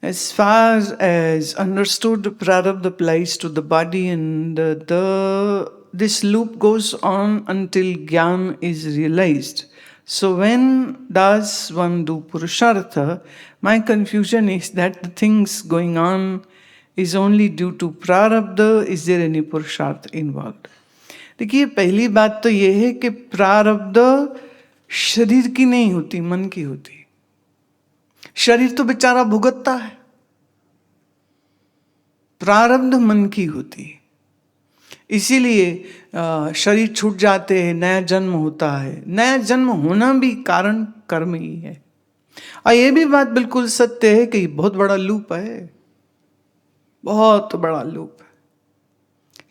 As far as understood, prarabdha applies to the body, and this loop goes on until jnana is realized. So when does one do purushartha? My confusion is that the things going on is only due to prarabdha. Is there any purushartha involved? देखिए, पहली बात तो ये है कि प्रारब्ध शरीर की नहीं होती, मन की होती। शरीर तो बेचारा भुगतता है, प्रारब्ध मन की होती है। इसीलिए शरीर छूट जाते हैं, नया जन्म होता है। नया जन्म होना भी कारण कर्म ही है। और ये भी बात बिल्कुल सत्य है कि बहुत बड़ा लूप है, बहुत बड़ा लूप है।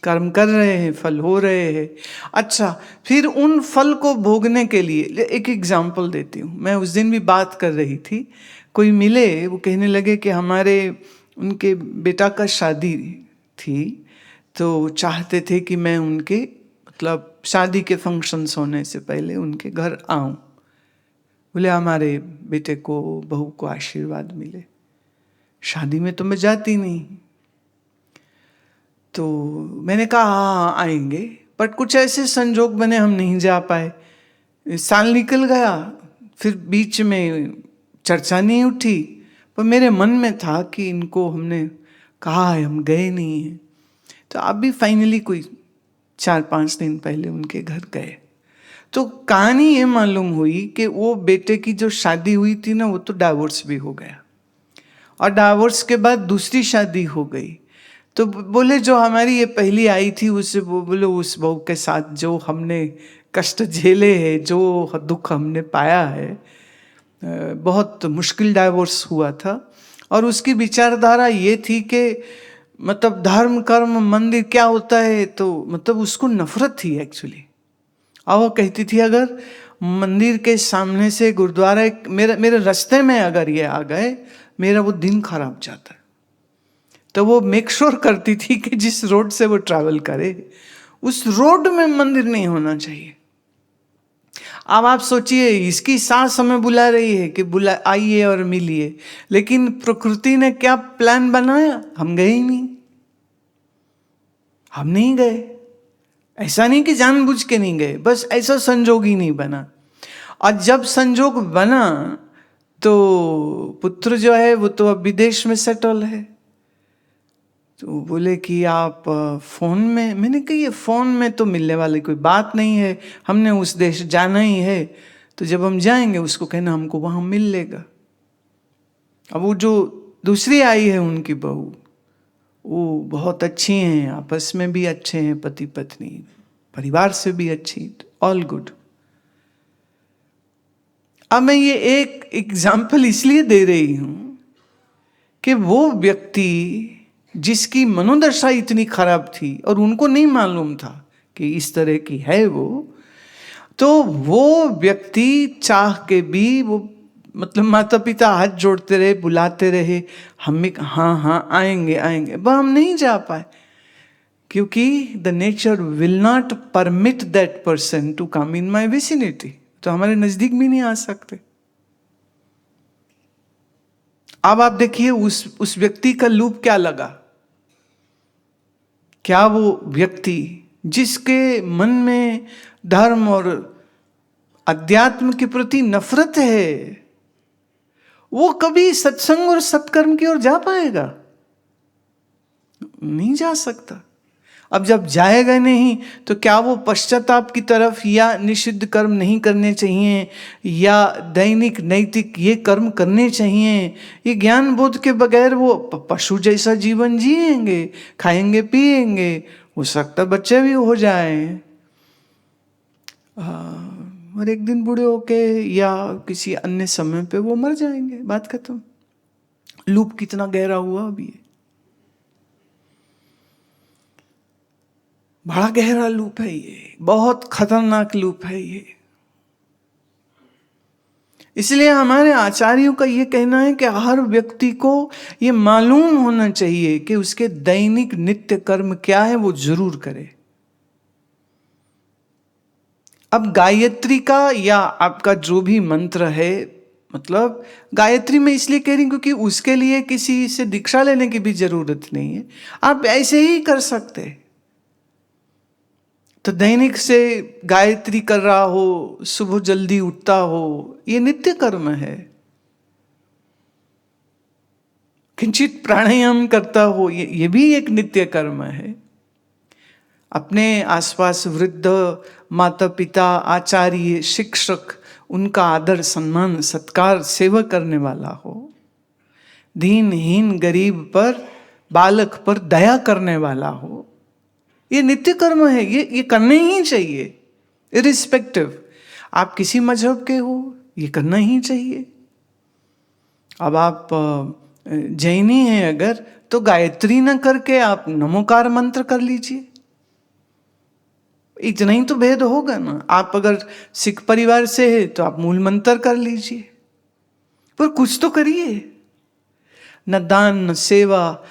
कर्म कर रहे हैं, फल हो रहे हैं। अच्छा, फिर उन फल को भोगने के लिए एक एग्जाम्पल देती हूँ। मैं उस दिन भी बात कर रही थी, कोई मिले, वो कहने लगे कि हमारे उनके बेटा का शादी थी, तो चाहते थे कि मैं उनके मतलब शादी के फंक्शंस होने से पहले उनके घर आऊं। बोले हमारे बेटे को, बहू को आशीर्वाद मिले। शादी में तो मैं जाती नहीं, तो मैंने कहा हाँ आएंगे, बट कुछ ऐसे संजोग बने हम नहीं जा पाए। साल निकल गया, फिर बीच में चर्चा नहीं उठी, पर मेरे मन में था कि इनको हमने कहा है, हम गए नहीं हैं। तो अभी फाइनली कोई 4-5 दिन पहले उनके घर गए, तो कहानी ये मालूम हुई कि वो बेटे की जो शादी हुई थी ना, वो तो डाइवोर्स भी हो गया, और डाइवोर्स के बाद दूसरी शादी हो गई। तो बोले जो हमारी ये पहली आई थी, उससे बोले उस बहू के साथ जो हमने कष्ट झेले हैं, जो दुख हमने पाया है, बहुत मुश्किल डाइवोर्स हुआ था। और उसकी विचारधारा ये थी कि मतलब धर्म कर्म मंदिर क्या होता है, तो मतलब उसको नफरत थी एक्चुअली। और वो कहती थी अगर मंदिर के सामने से गुरुद्वारा मेरे रास्ते में अगर ये आ गए, मेरा वो दिन खराब जाता है। तो वो मेक श्योर करती थी कि जिस रोड से वो ट्रैवल करे, उस रोड में मंदिर नहीं होना चाहिए। अब आप सोचिए, इसकी सास हमें बुला रही है कि बुला आइए और मिलिए, लेकिन प्रकृति ने क्या प्लान बनाया, हम गए ही नहीं। हम नहीं गए, ऐसा नहीं कि जानबूझ के नहीं गए, बस ऐसा संजोग ही नहीं बना। और जब संजोग बना तो पुत्र जो है वो तो अब विदेश में सेटल है। तो बोले कि आप फ़ोन में, मैंने कहा ये फ़ोन में तो मिलने वाली कोई बात नहीं है, हमने उस देश जाना ही है, तो जब हम जाएंगे उसको कहना हमको वहाँ मिल लेगा। अब वो जो दूसरी आई है उनकी बहू, वो बहुत अच्छी हैं, आपस में भी अच्छे हैं, पति पत्नी, परिवार से भी अच्छी, ऑल गुड। अब मैं ये एक एग्जाम्पल इसलिए दे रही हूं कि वो व्यक्ति जिसकी मनोदशा इतनी खराब थी और उनको नहीं मालूम था कि इस तरह की है वो, तो वो व्यक्ति चाह के भी वो मतलब माता पिता हाथ जोड़ते रहे, बुलाते रहे, हम भी हाँ हाँ आएंगे आएंगे, पर हम नहीं जा पाए, क्योंकि the nature will not permit that person to come in my vicinity. तो हमारे नजदीक भी नहीं आ सकते। अब आप देखिए उस व्यक्ति का लूप क्या लगा। क्या वो व्यक्ति जिसके मन में धर्म और अध्यात्म के प्रति नफरत है, वो कभी सत्संग और सत्कर्म की ओर जा पाएगा? नहीं जा सकता। अब जब जाएगा नहीं, तो क्या वो पश्चाताप की तरफ या निषिद्ध कर्म नहीं करने चाहिए या दैनिक नैतिक ये कर्म करने चाहिए, ये ज्ञान बोध के बगैर वो पशु जैसा जीवन जिएंगे, खाएंगे पिएंगे, हो सकता बच्चे भी हो जाएं, और एक दिन बूढ़े होके या किसी अन्य समय पे वो मर जाएंगे, बात खत्म। लूप कितना गहरा हुआ अभी, बड़ा गहरा लूप है ये, बहुत खतरनाक लूप है ये। इसलिए हमारे आचार्यों का ये कहना है कि हर व्यक्ति को ये मालूम होना चाहिए कि उसके दैनिक नित्य कर्म क्या है, वो जरूर करे। अब गायत्री का या आपका जो भी मंत्र है, मतलब गायत्री में इसलिए कह रही हूं क्योंकि उसके लिए किसी से दीक्षा लेने की भी जरूरत नहीं है, आप ऐसे ही कर सकते। तो दैनिक से गायत्री कर रहा हो, सुबह जल्दी उठता हो, ये नित्य कर्म है। किंचित प्राणायाम करता हो, ये भी एक नित्य कर्म है। अपने आसपास वृद्ध माता पिता, आचार्य, शिक्षक, उनका आदर सम्मान सत्कार सेवा करने वाला हो, दीनहीन गरीब पर, बालक पर दया करने वाला हो, ये नित्य कर्म है। ये करने ही चाहिए, इरिस्पेक्टिव आप किसी मजहब के हो, ये करना ही चाहिए। अब आप जैनी हैं अगर, तो गायत्री न करके आप नमोकार मंत्र कर लीजिए, इतना ही तो भेद होगा ना। आप अगर सिख परिवार से है तो आप मूल मंत्र कर लीजिए, पर कुछ तो करिए। न दान न सेवा,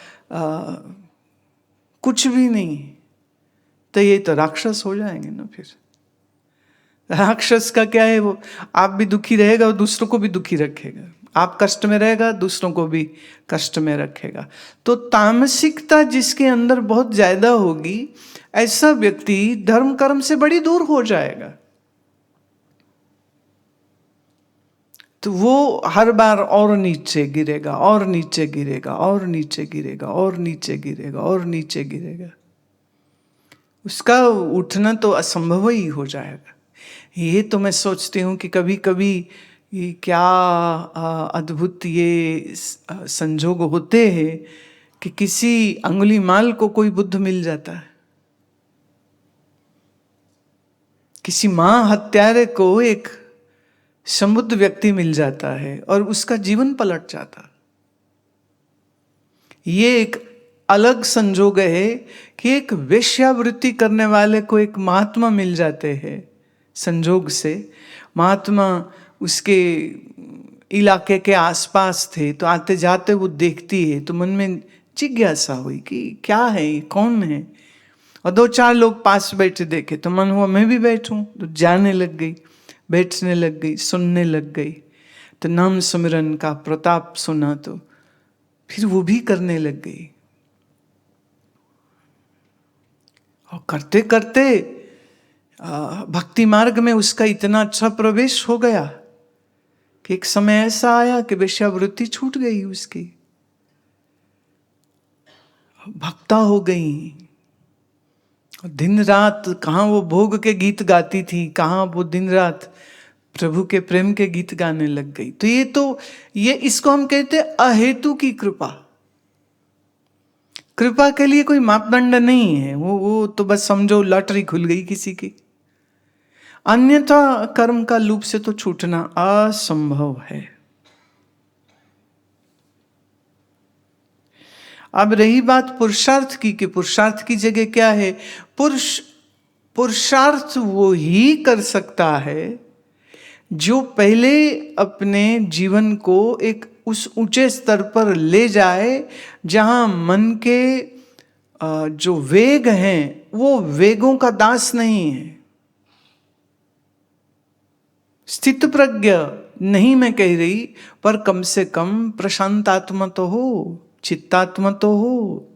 कुछ भी नहीं, तो ये तो राक्षस हो जाएंगे ना। फिर राक्षस का क्या है, वो आप भी दुखी रहेगा और दूसरों को भी दुखी रखेगा, आप कष्ट में रहेगा दूसरों को भी कष्ट में रखेगा। तो तामसिकता जिसके अंदर बहुत ज्यादा होगी, ऐसा व्यक्ति धर्म कर्म से बड़ी दूर हो जाएगा। तो वो हर बार और नीचे गिरेगा और नीचे गिरेगा और नीचे गिरेगा और नीचे गिरेगा और नीचे गिरेगा, उसका उठना तो असंभव ही हो जाएगा। ये तो मैं सोचती हूँ कि कभी कभी ये क्या अद्भुत ये संजोग होते हैं कि किसी अंगुलीमाल को कोई बुद्ध मिल जाता है, किसी मां हत्यारे को एक समुद्ध व्यक्ति मिल जाता है और उसका जीवन पलट जाता। ये एक अलग संजोग है कि एक वेश्यावृत्ति करने वाले को एक महात्मा मिल जाते हैं। संजोग से महात्मा उसके इलाके के आसपास थे, तो आते जाते वो देखती है, तो मन में जिज्ञासा हुई कि क्या है ये, कौन है। और दो चार लोग पास बैठे देखे तो मन हुआ मैं भी बैठूं, तो जाने लग गई, बैठने लग गई, सुनने लग गई। तो नाम सुमिरन का प्रताप सुना तो फिर वो भी करने लग गई। और करते करते भक्ति मार्ग में उसका इतना अच्छा प्रवेश हो गया कि एक समय ऐसा आया कि वेश्यावृत्ति छूट गई उसकी, भक्ता हो गई। दिन रात कहाँ वो भोग के गीत गाती थी, कहाँ वो दिन रात प्रभु के प्रेम के गीत गाने लग गई। तो ये इसको हम कहते हैं अहेतु की कृपा। कृपा के लिए कोई मापदंड नहीं है, वो तो बस समझो लॉटरी खुल गई किसी की। अन्यथा कर्म का लूप से तो छूटना असंभव है। अब रही बात पुरुषार्थ की, कि पुरुषार्थ की जगह क्या है। पुरुषार्थ वो ही कर सकता है जो पहले अपने जीवन को एक उस ऊंचे स्तर पर ले जाए जहां मन के जो वेग हैं वो वेगों का दास नहीं है। स्थित प्रज्ञ नहीं मैं कह रही, पर कम से कम प्रशांतात्मा तो हो, चित्तात्मा तो हो,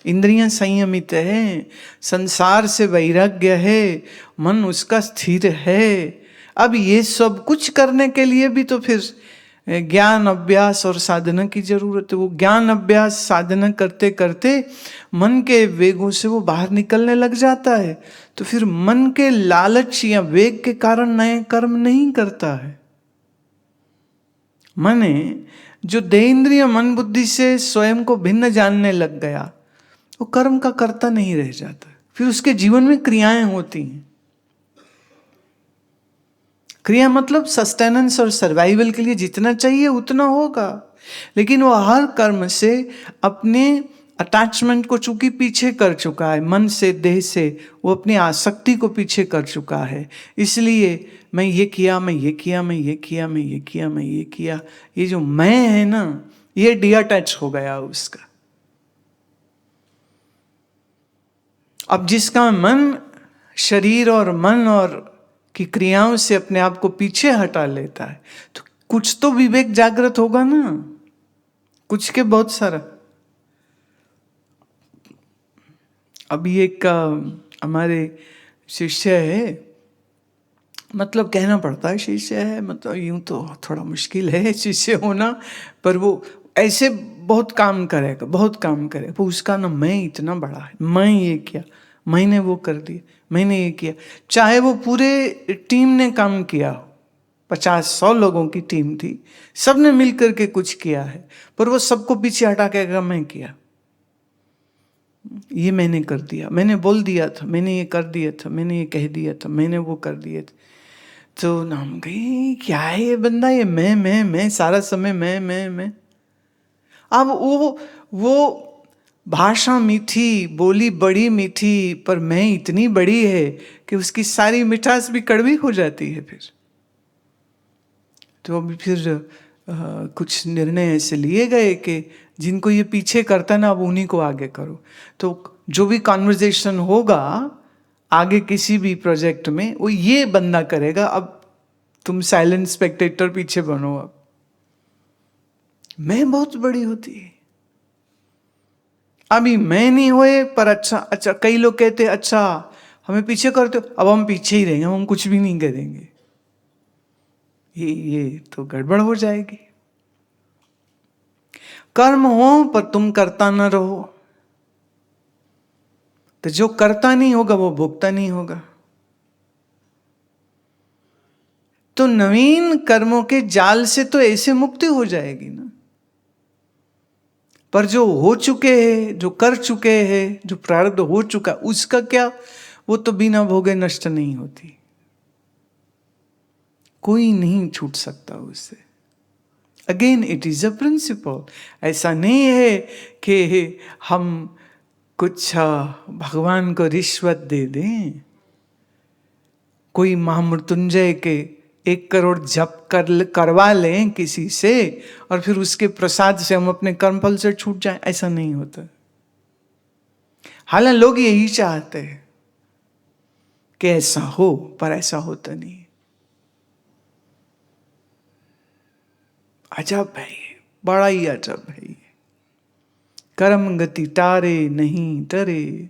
इंद्रियां संयमित है, संसार से वैराग्य है, मन उसका स्थिर है। अब ये सब कुछ करने के लिए भी तो फिर ज्ञान अभ्यास और साधना की जरूरत है। वो ज्ञान अभ्यास साधना करते करते मन के वेगों से वो बाहर निकलने लग जाता है, तो फिर मन के लालच या वेग के कारण नए कर्म नहीं करता है। माने जो देहेंद्रिय मन बुद्धि से स्वयं को भिन्न जानने लग गया, वो कर्म का कर्ता नहीं रह जाता, फिर उसके जीवन में क्रियाएं होती हैं। क्रिया मतलब सस्टेनेंस और सर्वाइवल के लिए जितना चाहिए उतना होगा, लेकिन वो हर कर्म से अपने अटैचमेंट को चूंकि पीछे कर चुका है, मन से देह से वो अपनी आसक्ति को पीछे कर चुका है। इसलिए मैं ये किया, मैं ये किया, मैं ये किया, मैं ये किया, मैं ये किया, ये जो मैं है ना, ये डिअटैच हो गया उसका। अब जिसका मन शरीर और मन और की क्रियाओं से अपने आप को पीछे हटा लेता है, तो कुछ तो विवेक जागृत होगा ना, कुछ के बहुत सारा। अभी एक हमारे शिष्य है, मतलब कहना पड़ता है शिष्य है, मतलब यूं तो थोड़ा मुश्किल है शिष्य होना, पर वो ऐसे बहुत काम करेगा, बहुत काम करेगा। वो उसका ना मैं इतना बड़ा है, मैं ये किया, मैंने वो कर दिया, मैंने ये किया। चाहे वो पूरे टीम ने काम किया, 50-100 लोगों की टीम थी, सब ने मिल करके कुछ किया है, पर वो सबको पीछे हटा के कहा मैं किया, ये मैंने कर दिया, मैंने बोल दिया था, मैंने ये कर दिया था, मैंने ये कह दिया था, मैंने वो कर दिया था। तो नाम गई क्या है ये बंदा, ये मैं सारा समय मैं। अब वो भाषा मीठी, बोली बड़ी मीठी, पर मैं इतनी बड़ी है कि उसकी सारी मिठास भी कड़वी हो जाती है फिर। तो अभी फिर कुछ निर्णय ऐसे लिए गए कि जिनको ये पीछे करता ना, अब उन्हीं को आगे करो। तो जो भी कॉन्वर्जेशन होगा आगे किसी भी प्रोजेक्ट में, वो ये बंदा करेगा, अब तुम साइलेंट स्पेक्टेटर पीछे बनो। अब मैं बहुत बड़ी होती है, अभी मैं नहीं हुए, पर अच्छा कई लोग कहते अच्छा हमें पीछे करते हो, अब हम पीछे ही रहेंगे, हम कुछ भी नहीं करेंगे। ये तो गड़बड़ हो जाएगी। कर्म हो पर तुम करता ना रहो, तो जो करता नहीं होगा वो भोगता नहीं होगा। तो नवीन कर्मों के जाल से तो ऐसे मुक्ति हो जाएगी ना। पर जो हो चुके हैं, जो कर चुके हैं, जो प्रारब्ध हो चुका, उसका क्या, वो तो बिना भोगे नष्ट नहीं होती, कोई नहीं छूट सकता उससे। Again it is a principle. ऐसा नहीं है कि हम कुछ भगवान को रिश्वत दे दें, कोई महामृत्युंजय के 1 करोड़ जप करवा लें किसी से और फिर उसके प्रसाद से हम अपने कर्मफल से छूट जाएं, ऐसा नहीं होता। हालांकि लोग यही चाहते हैं कि ऐसा हो, पर ऐसा होता नहीं। अजब है ये, बड़ा ही अजब है ये। कर्म गति टारे नहीं टरे,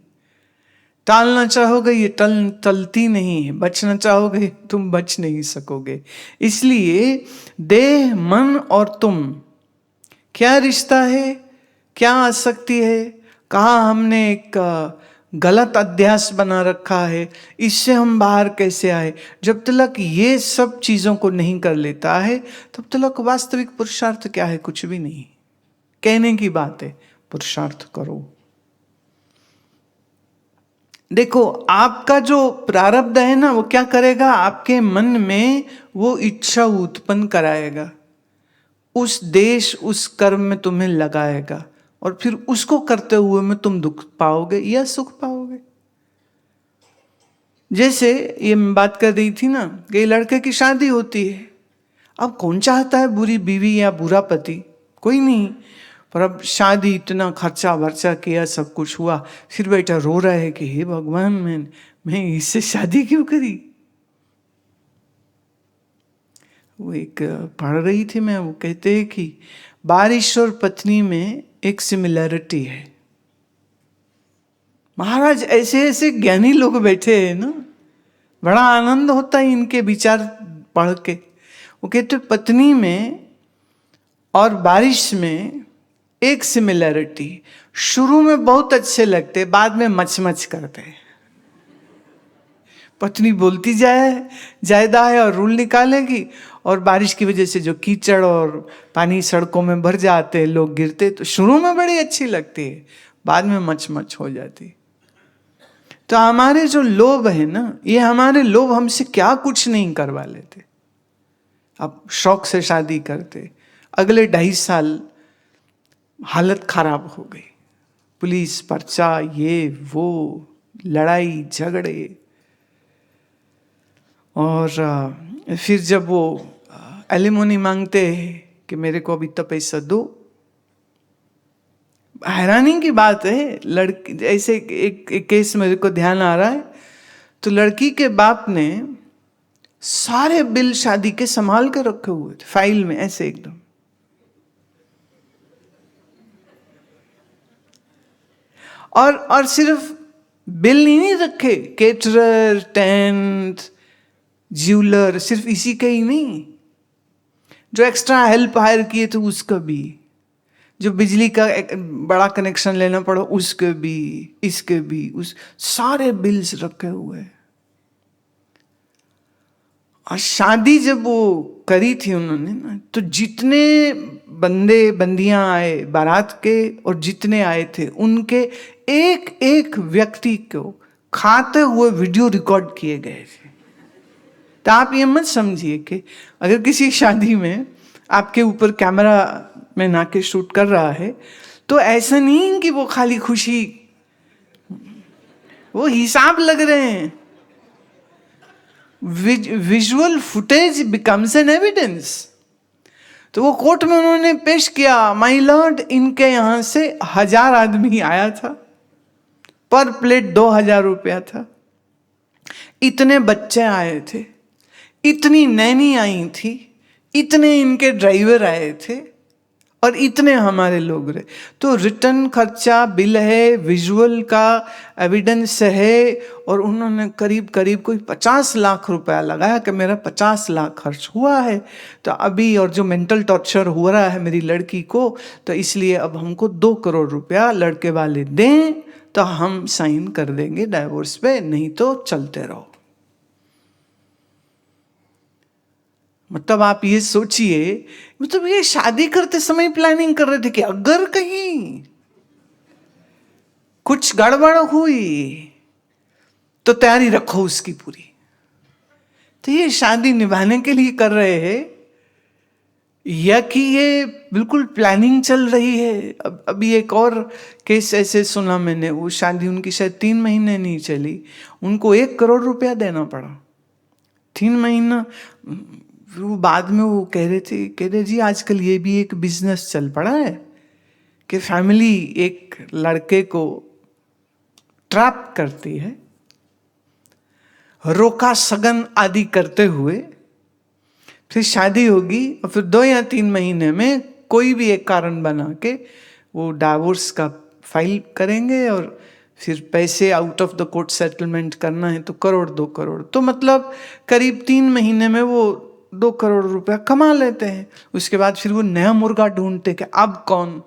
टालना चाहोगे ये टलती नहीं है, बचना चाहोगे तुम बच नहीं सकोगे। इसलिए देह मन और तुम, क्या रिश्ता है, क्या आसक्ति है, कहाँ हमने एक गलत अध्यास बना रखा है, इससे हम बाहर कैसे आए। जब तक ये सब चीजों को नहीं कर लेता है तब तक वास्तविक पुरुषार्थ क्या है, कुछ भी नहीं। कहने की बात है, पुरुषार्थ करो। देखो आपका जो प्रारब्ध है ना, वो क्या करेगा, आपके मन में वो इच्छा उत्पन्न कराएगा, उस देश उस कर्म में तुम्हें लगाएगा, और फिर उसको करते हुए में तुम दुख पाओगे या सुख पाओगे। जैसे ये मैं बात कर रही थी ना कि लड़के की शादी होती है, अब कौन चाहता है बुरी बीवी या बुरा पति, कोई नहीं। पर अब शादी, इतना खर्चा वर्चा किया, सब कुछ हुआ, फिर बेटा रो रहा है कि हे भगवान मैं इससे शादी क्यों करी। वो एक पढ़ रही थी मैं, वो कहते हैं कि बारिश और पत्नी में एक सिमिलैरिटी है। महाराज ऐसे ऐसे ज्ञानी लोग बैठे हैं ना, बड़ा आनंद होता है इनके विचार पढ़ के। वो कहते पत्नी में और बारिश में एक सिमिलैरिटी, शुरू में बहुत अच्छे लगते, बाद में मचमच करते। पत्नी बोलती जायदा है और रूल निकालेगी, और बारिश की वजह से जो कीचड़ और पानी सड़कों में भर जाते, लोग गिरते, तो शुरू में बड़ी अच्छी लगती है, बाद में मचमच हो जाती। तो हमारे जो लोभ है ना, ये हमारे लोभ हमसे क्या कुछ नहीं करवा लेते। अब शौक से शादी करते, अगले 2.5 साल हालत खराब हो गई, पुलिस पर्चा, ये वो, लड़ाई झगड़े, और फिर जब वो एलिमोनी मांगते हैं कि मेरे को अब इतना पैसा दो। हैरानी की बात है, लड़की ऐसे एक केस मेरे को ध्यान आ रहा है, तो लड़की के बाप ने सारे बिल शादी के संभाल के रखे हुए थे फाइल में ऐसे एकदम। और सिर्फ बिल ही नहीं रखे, केटरर, टेंट, ज्वेलर, सिर्फ इसी के ही नहीं, जो एक्स्ट्रा हेल्प हायर किए थे उसका भी, जो बिजली का एक बड़ा कनेक्शन लेना पड़ा उसके भी, इसके भी, उस सारे बिल्स रखे हुए। और शादी जब वो करी थी उन्होंने ना, तो जितने बंदे बंदियां आए बारात के और जितने आए थे उनके एक एक व्यक्ति को खाते हुए वीडियो रिकॉर्ड किए गए थे। तो आप ये मत समझिए कि अगर किसी शादी में आपके ऊपर कैमरा में ना के शूट कर रहा है तो ऐसा नहीं कि वो खाली खुशी, वो हिसाब लग रहे हैं। Visual footage becomes an evidence. तो वो कोर्ट में उन्होंने पेश किया, माय लॉर्ड इनके यहां से 1000 आदमी आया था, पर प्लेट 2000 रुपया था, इतने बच्चे आए थे, इतनी नैनी आई थी, इतने इनके ड्राइवर आए थे और इतने हमारे लोग रहे। तो रिटर्न खर्चा बिल है, विजुअल का एविडेंस है, और उन्होंने करीब करीब कोई 50 लाख रुपया लगाया कि मेरा 50 लाख खर्च हुआ है। तो अभी और जो मेंटल टॉर्चर हो रहा है मेरी लड़की को, तो इसलिए अब हमको 2 करोड़ रुपया लड़के वाले दें तो हम साइन कर देंगे डाइवोर्स पे, नहीं तो चलते रहो। मतलब आप ये सोचिए, मतलब ये शादी करते समय प्लानिंग कर रहे थे कि अगर कहीं कुछ गड़बड़ हुई तो तैयारी रखो उसकी पूरी। तो ये शादी निभाने के लिए कर रहे हैं या कि ये बिल्कुल प्लानिंग चल रही है। अभी एक और केस ऐसे सुना मैंने, वो शादी उनकी शायद 3 महीने नहीं चली, उनको 1 करोड़ रुपया देना पड़ा 3 महीना। फिर वो बाद में वो कह रहे जी आजकल ये भी एक बिजनेस चल पड़ा है कि फैमिली एक लड़के को ट्रैप करती है, रोका सगन आदि करते हुए, फिर शादी होगी और फिर 2 या 3 महीने में कोई भी एक कारण बना के वो डाइवोर्स का फाइल करेंगे और फिर पैसे out of the court settlement करना है तो 1 करोड़ 2 करोड़, तो मतलब करीब 3 महीने में वो 2 करोड़ रुपया कमा लेते हैं। उसके बाद फिर वो नया मुर्गा ढूंढते कि अब कौन।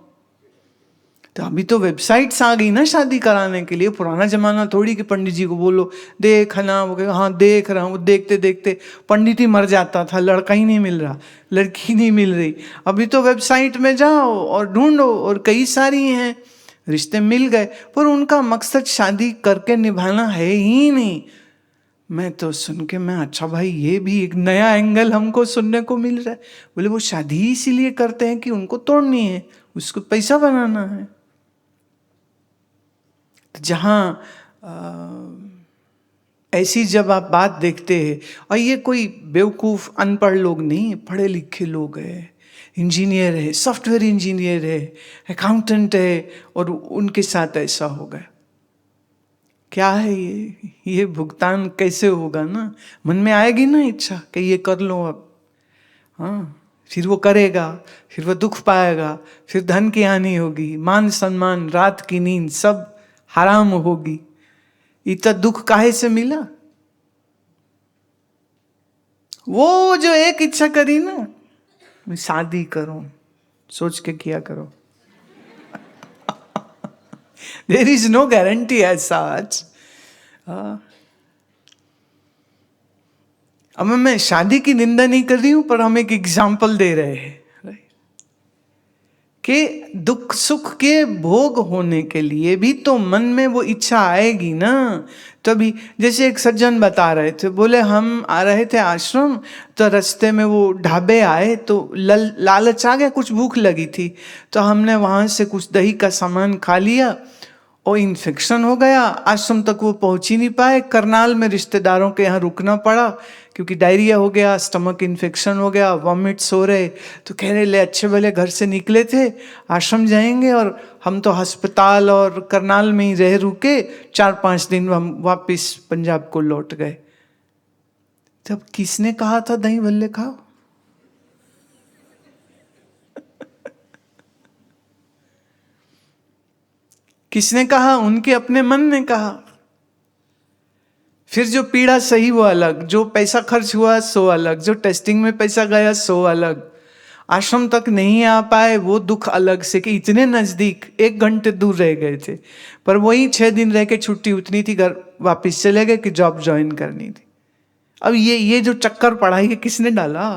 तो अभी तो वेबसाइट्स आ गई ना शादी कराने के लिए, पुराना जमाना थोड़ी कि पंडित जी को बोलो देख ना, वो कहेगा हाँ देख रहा हूँ, वो देखते देखते पंडित ही मर जाता था, लड़का ही नहीं मिल रहा, लड़की नहीं मिल रही। अभी तो वेबसाइट में जाओ और ढूंढो और कई सारी हैं, रिश्ते मिल गए, पर उनका मकसद शादी करके निभाना है ही नहीं। मैं तो सुन के मैं अच्छा भाई ये भी एक नया एंगल हमको सुनने को मिल रहा है। बोले वो शादी इसीलिए करते हैं कि उनको तोड़नी है, उसको पैसा बनाना है। जहाँ ऐसी जब आप बात देखते हैं, और ये कोई बेवकूफ़ अनपढ़ लोग नहीं, पढ़े लिखे लोग हैं, इंजीनियर है, सॉफ्टवेयर इंजीनियर है, अकाउंटेंट है, और उनके साथ ऐसा हो गया। क्या है ये भुगतान कैसे होगा ना, मन में आएगी ना इच्छा कि ये कर लो अब। हाँ, फिर वो करेगा, फिर वो दुख पाएगा, फिर धन की हानि होगी, मान सम्मान, रात की नींद सब हराम होगी। इतना दुख काहे से मिला? वो जो एक इच्छा करी ना, मैं शादी करूं, सोच के किया करो। There is no guarantee as such. अब मैं शादी की निंदा नहीं कर रही हूं, पर हम एक एग्जाम्पल दे रहे हैं कि दुख सुख के भोग होने के लिए भी तो मन में वो इच्छा आएगी ना। तभी जैसे एक सज्जन बता रहे थे, बोले हम आ रहे थे आश्रम, तो रास्ते में वो ढाबे आए, तो लालच आ गया, कुछ भूख लगी थी, तो हमने वहाँ से कुछ दही का सामान खा लिया और इन्फेक्शन हो गया। आश्रम तक वो पहुँच ही नहीं पाए, करनाल में रिश्तेदारों के यहाँ रुकना पड़ा क्योंकि डायरिया हो गया, स्टमक इन्फेक्शन हो गया, वॉमिट्स हो रहे। तो कह रहे ले अच्छे भले घर से निकले थे, आश्रम जाएंगे, और हम तो अस्पताल और करनाल में ही रह रुके, 4-5 दिन हम वापस पंजाब को लौट गए। तब किसने कहा था दही भल्ले खाओ? किसने कहा? उनके अपने मन ने कहा। फिर जो पीड़ा सही वो अलग, जो पैसा खर्च हुआ सो अलग, जो टेस्टिंग में पैसा गया सो अलग, आश्रम तक नहीं आ पाए वो दुख अलग से कि इतने नजदीक 1 घंटे दूर रह गए थे, पर वही 6 दिन रह के छुट्टी उतनी थी, घर वापस चले गए कि जॉब ज्वाइन करनी थी। अब ये जो चक्कर पड़ा है किसने डाला?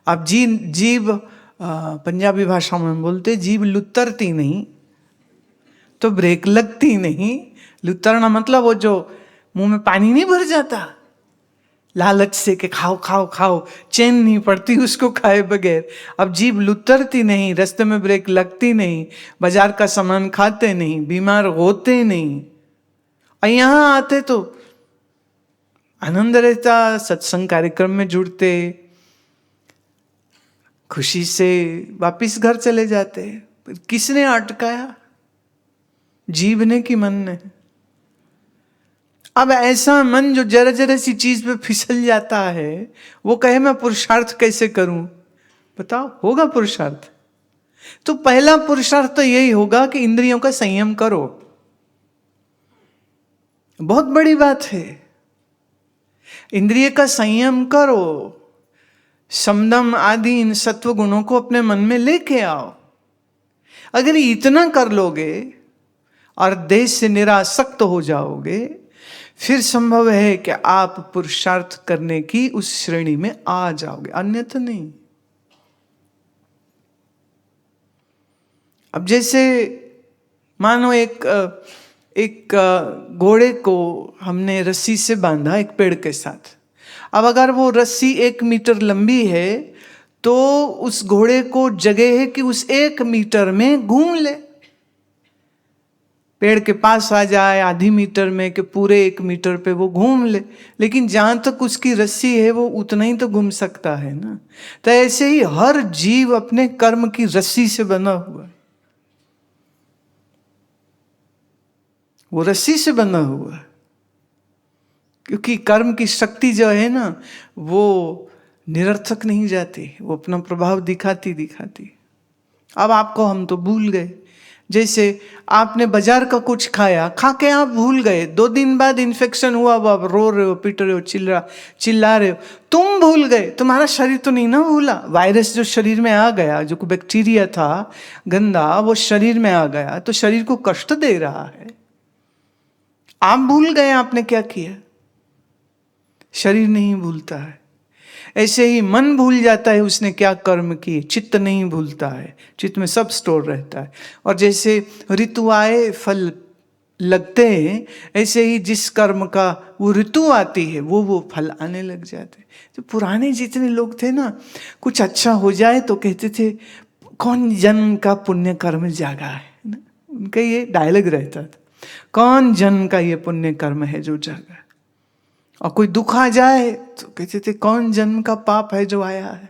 अब जीव पंजाबी भाषा में बोलते जीव लुतरती नहीं तो ब्रेक लगती नहीं। लुतरना मतलब वो जो मुंह में पानी नहीं भर जाता लालच से कि खाओ खाओ खाओ, चैन नहीं पड़ती उसको खाए बगैर। अब जीभ लुतरती नहीं, रास्ते में ब्रेक लगती नहीं, बाजार का सामान खाते नहीं, बीमार होते नहीं, और यहां आते तो आनंद रहता, सत्संग कार्यक्रम में जुड़ते, खुशी से वापिस घर चले जाते। किसने अटकाया? जीभ ने कि मन ने? अब ऐसा मन जो जरा जरा सी चीज पे फिसल जाता है वो कहे मैं पुरुषार्थ कैसे करूं? बताओ, होगा पुरुषार्थ? तो पहला पुरुषार्थ तो यही होगा कि इंद्रियों का संयम करो। बहुत बड़ी बात है, इंद्रिय का संयम करो, समदम आदि इन सत्व गुणों को अपने मन में लेके आओ। अगर इतना कर लोगे और देश से निरासक्त हो जाओगे, फिर संभव है कि आप पुरुषार्थ करने की उस श्रेणी में आ जाओगे, अन्यथा नहीं। अब जैसे मानो एक घोड़े को हमने रस्सी से बांधा एक पेड़ के साथ। अब अगर वो रस्सी 1 मीटर लंबी है तो उस घोड़े को जगह है कि उस 1 मीटर में घूम ले, पेड़ के पास आ जाए आधी मीटर में कि पूरे 1 मीटर पे वो घूम ले, लेकिन जहां तक उसकी रस्सी है वो उतना ही तो घूम सकता है ना। तो ऐसे ही हर जीव अपने कर्म की रस्सी से बना हुआ है, वो रस्सी से बना हुआ है, क्योंकि कर्म की शक्ति जो है ना वो निरर्थक नहीं जाती, वो अपना प्रभाव दिखाती दिखाती। अब आपको हम तो भूल गए, जैसे आपने बाजार का कुछ खाया, खा के आप भूल गए, 2 दिन बाद इन्फेक्शन हुआ, अब आप रो रहे हो, पीट रहे हो, चिल्ला रहे हो, तुम भूल गए, तुम्हारा शरीर तो नहीं ना भूला। वायरस जो शरीर में आ गया, जो बैक्टीरिया था गंदा, वो शरीर में आ गया तो शरीर को कष्ट दे रहा है, आप भूल गए आपने क्या किया, शरीर नहीं भूलता है। ऐसे ही मन भूल जाता है उसने क्या कर्म किए, चित्त नहीं भूलता है, चित्त में सब स्टोर रहता है। और जैसे ऋतु आए फल लगते हैं, ऐसे ही जिस कर्म का वो ऋतु आती है वो फल आने लग जाते हैं। तो पुराने जितने लोग थे ना, कुछ अच्छा हो जाए तो कहते थे कौन जन्म का पुण्य कर्म जागा है ना, उनका ये डायलॉग रहता था, कौन जन्म का ये पुण्य कर्म है जो जागा। और कोई दुख आ जाए तो कहते थे कौन जन्म का पाप है जो आया है।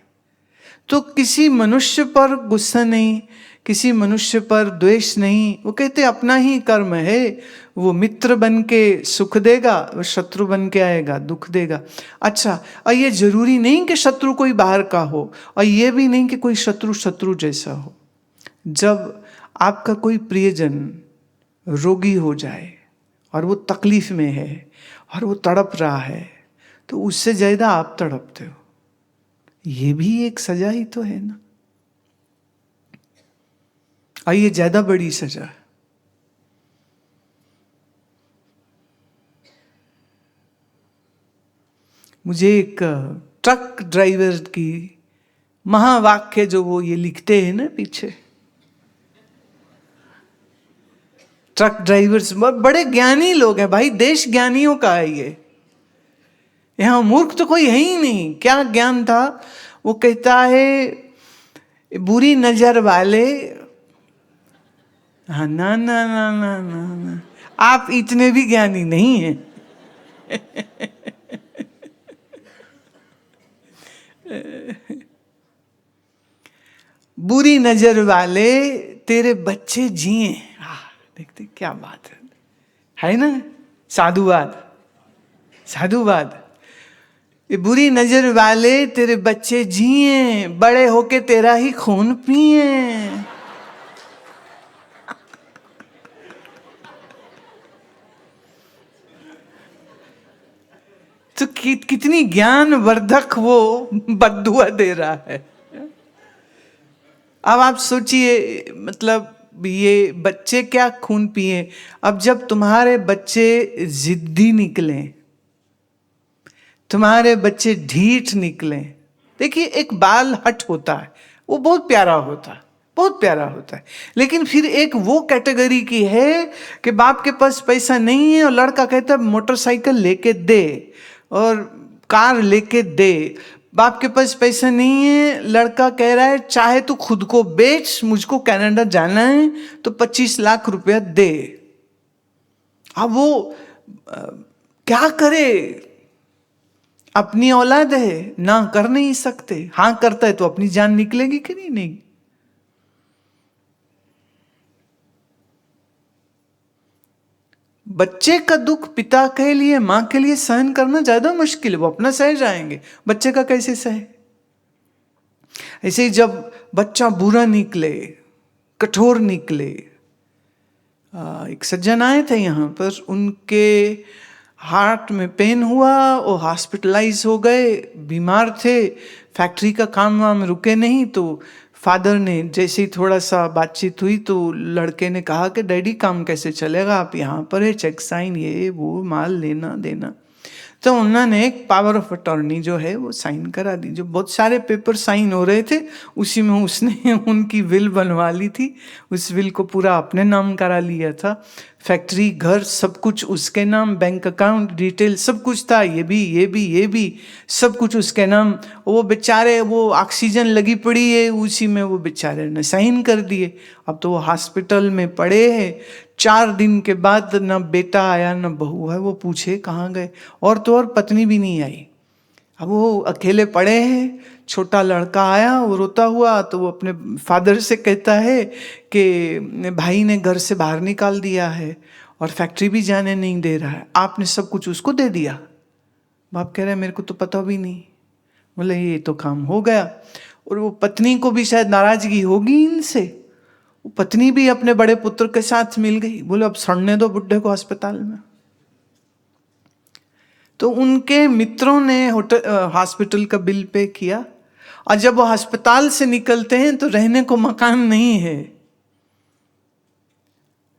तो किसी मनुष्य पर गुस्सा नहीं, किसी मनुष्य पर द्वेष नहीं, वो कहते अपना ही कर्म है, वो मित्र बन के सुख देगा, वो शत्रु बन के आएगा दुख देगा। अच्छा, और ये जरूरी नहीं कि शत्रु कोई बाहर का हो, और ये भी नहीं कि कोई शत्रु जैसा हो। जब आपका कोई प्रियजन रोगी हो जाए और वो तकलीफ में है और वो तड़प रहा है, तो उससे ज्यादा आप तड़पते हो, ये भी एक सजा ही तो है ना। और ये ज्यादा बड़ी सजा है। मुझे एक ट्रक ड्राइवर की महावाक्य जो वो ये लिखते हैं ना पीछे, ट्रक ड्राइवर्स बड़े ज्ञानी लोग हैं भाई, देश ज्ञानियों का है ये, यहां मूर्ख तो कोई है ही नहीं। क्या ज्ञान था? वो कहता है बुरी नजर वाले, हाँ ना ना ना ना ना ना, आप इतने भी ज्ञानी नहीं हैं। बुरी नजर वाले तेरे बच्चे जिए, देखते क्या बात है ना, साधुवाद। साधुवाद। ये बुरी नजर वाले तेरे बच्चे जिए, बड़े होके तेरा ही खून पिए। तो कितनी ज्ञान वर्धक वो बद्दुआ दे रहा है। अब आप सोचिए, मतलब ये बच्चे क्या खून पिए। अब जब तुम्हारे बच्चे जिद्दी निकले, तुम्हारे बच्चे ढीठ निकले, देखिए एक बाल हट होता है, वो बहुत प्यारा होता है, बहुत प्यारा होता है। लेकिन फिर एक वो कैटेगरी की है कि बाप के पास पैसा नहीं है और लड़का कहता है मोटरसाइकिल लेके दे और कार लेके दे। बाप के पास पैसा नहीं है, लड़का कह रहा है चाहे तू खुद को बेच, मुझको कनाडा जाना है तो 25 लाख रुपया दे। अब वो क्या करे, अपनी औलाद है, ना कर नहीं सकते, हाँ करता है तो अपनी जान निकलेगी कि नहीं। बच्चे का दुख पिता के लिए, मां के लिए सहन करना ज्यादा मुश्किल है। वो अपना सह जाएंगे, बच्चे का कैसे सहे। ऐसे ही जब बच्चा बुरा निकले, कठोर निकले, एक सज्जन आए थे यहाँ पर, उनके हार्ट में पेन हुआ, वो हॉस्पिटलाइज हो गए, बीमार थे, फैक्ट्री का काम वाम रुके नहीं। तो फादर ने जैसे ही थोड़ा सा बातचीत हुई तो लड़के ने कहा कि डैडी काम कैसे चलेगा, आप यहाँ पर है, चेक साइन ये वो माल लेना देना। तो उन्होंने एक पावर ऑफ अटॉर्नी जो है वो साइन करा दी। जो बहुत सारे पेपर साइन हो रहे थे उसी में उसने उनकी विल बनवा ली थी, उस विल को पूरा अपने नाम करा लिया था। फैक्ट्री, घर, सब कुछ उसके नाम, बैंक अकाउंट डिटेल सब कुछ था, ये भी सब कुछ उसके नाम। वो बेचारे, वो ऑक्सीजन लगी पड़ी है उसी में, वो बेचारे ने साइन कर दिए। अब तो वो हॉस्पिटल में पड़े हैं। 4 दिन के बाद न बेटा आया न बहू है, वो पूछे कहाँ गए, और तो और पत्नी भी नहीं आई। अब वो अकेले पड़े हैं। छोटा लड़का आया, वो रोता हुआ, तो वो अपने फादर से कहता है कि भाई ने घर से बाहर निकाल दिया है और फैक्ट्री भी जाने नहीं दे रहा है, आपने सब कुछ उसको दे दिया। बाप कह रहे मेरे को तो पता भी नहीं। बोले ये तो काम हो गया। और वो पत्नी को भी शायद नाराजगी होगी इनसे, वो पत्नी भी अपने बड़े पुत्र के साथ मिल गई। बोले अब सड़ने दो बुड्ढे को अस्पताल में। तो उनके मित्रों ने हॉस्पिटल का बिल पे किया, और जब वो अस्पताल से निकलते हैं तो रहने को मकान नहीं है,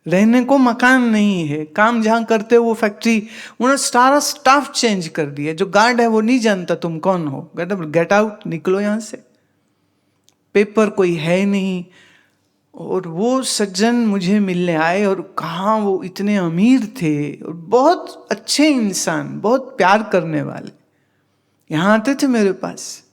रहने को मकान नहीं है। काम जहां करते वो फैक्ट्री, उन्होंने सारा स्टाफ चेंज कर दिया। जो गार्ड है वो नहीं जानता तुम कौन हो, गेट आउट, निकलो यहां से। पेपर कोई है नहीं। और वो सज्जन मुझे मिलने आए और कहाँ वो इतने अमीर थे और बहुत अच्छे इंसान, बहुत प्यार करने वाले, यहाँ आते थे मेरे पास।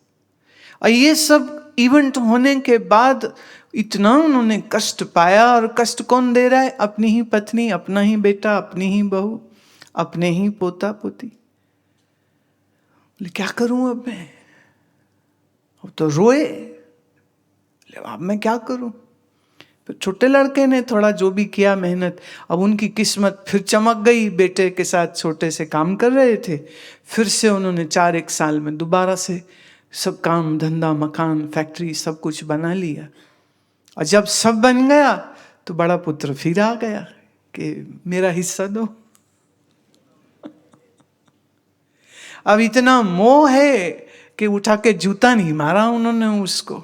और ये सब इवेंट होने के बाद इतना उन्होंने कष्ट पाया। और कष्ट कौन दे रहा है? अपनी ही पत्नी, अपना ही बेटा, अपनी ही बहू, अपने ही पोता पोती। बोले क्या करूं अब मैं? अब तो रोए, अब मैं क्या करूं? तो छोटे लड़के ने थोड़ा जो भी किया मेहनत, अब उनकी किस्मत फिर चमक गई। बेटे के साथ छोटे से काम कर रहे थे, फिर से उन्होंने 4-1 साल में दोबारा से सब काम धंधा, मकान, फैक्ट्री सब कुछ बना लिया। और जब सब बन गया तो बड़ा पुत्र फिर आ गया कि मेरा हिस्सा दो। अब इतना मोह है कि उठा के जूता नहीं मारा उन्होंने उसको।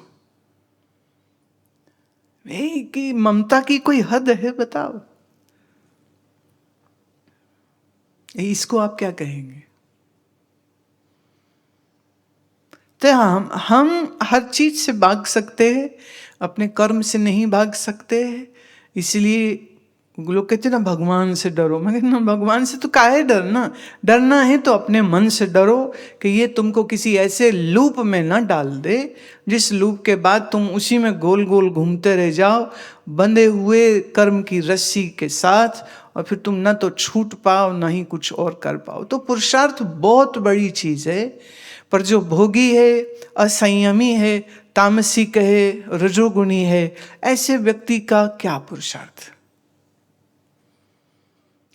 कि ममता की कोई हद है बताओ? इसको आप क्या कहेंगे? तो हम हर चीज से भाग सकते हैं, अपने कर्म से नहीं भाग सकते हैं। इसलिए लोग कहते ना भगवान से डरो। मैं कहता ना, भगवान से तो काहे डरना? डरना है तो अपने मन से डरो कि ये तुमको किसी ऐसे लूप में ना डाल दे जिस लूप के बाद तुम उसी में गोल गोल घूमते रह जाओ, बंधे हुए कर्म की रस्सी के साथ, और फिर तुम ना तो छूट पाओ ना ही कुछ और कर पाओ। तो पुरुषार्थ बहुत बड़ी चीज है, पर जो भोगी है, असंयमी है, तामसिक है, रजोगुणी है, ऐसे व्यक्ति का क्या पुरुषार्थ?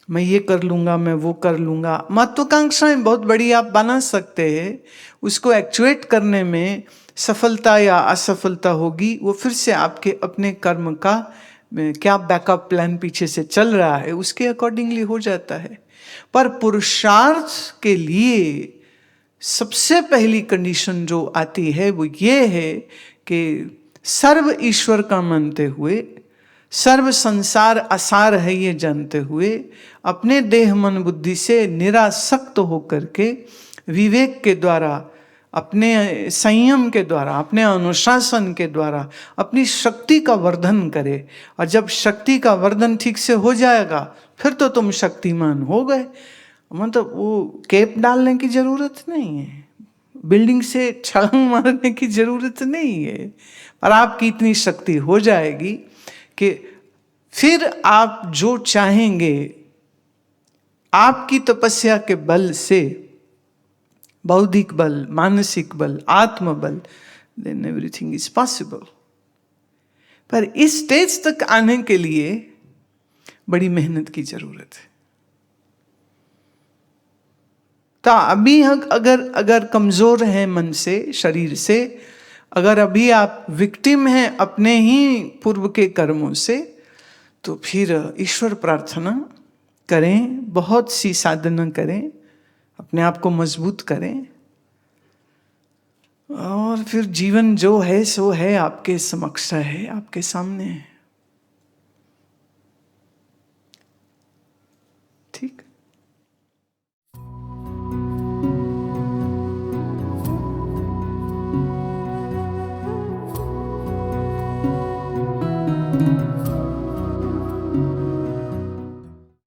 मैं ये कर लूँगा, मैं वो कर लूँगा। महत्वाकांक्षाएं बहुत बड़ी आप बना सकते हैं, उसको एक्चुएट करने में सफलता या असफलता होगी, वो फिर से आपके अपने कर्म का क्या बैकअप प्लान पीछे से चल रहा है उसके अकॉर्डिंगली हो जाता है। पर पुरुषार्थ के लिए सबसे पहली कंडीशन जो आती है वो ये है कि सर्व ईश्वर का मानते हुए, सर्व संसार असार है ये जानते हुए, अपने देह मन बुद्धि से निरासक्त होकर के विवेक के द्वारा, अपने संयम के द्वारा, अपने अनुशासन के द्वारा अपनी शक्ति का वर्धन करे। और जब शक्ति का वर्धन ठीक से हो जाएगा फिर तो तुम शक्तिमान हो गए। मतलब वो कैप डालने की जरूरत नहीं है, बिल्डिंग से छलांग मारने की जरूरत नहीं है, पर आपकी इतनी शक्ति हो जाएगी कि फिर आप जो चाहेंगे आपकी तपस्या के बल से, बौद्धिक बल, मानसिक बल, आत्म बल, देन एवरीथिंग इज पॉसिबल। पर इस स्टेज तक आने के लिए बड़ी मेहनत की जरूरत है। तो अभी अगर कमजोर हैं मन से, शरीर से, अगर अभी आप विक्टिम हैं अपने ही पूर्व के कर्मों से, तो फिर ईश्वर प्रार्थना करें, बहुत सी साधना करें, अपने आप को मजबूत करें, और फिर जीवन जो है सो है, आपके समक्ष है, आपके सामने है।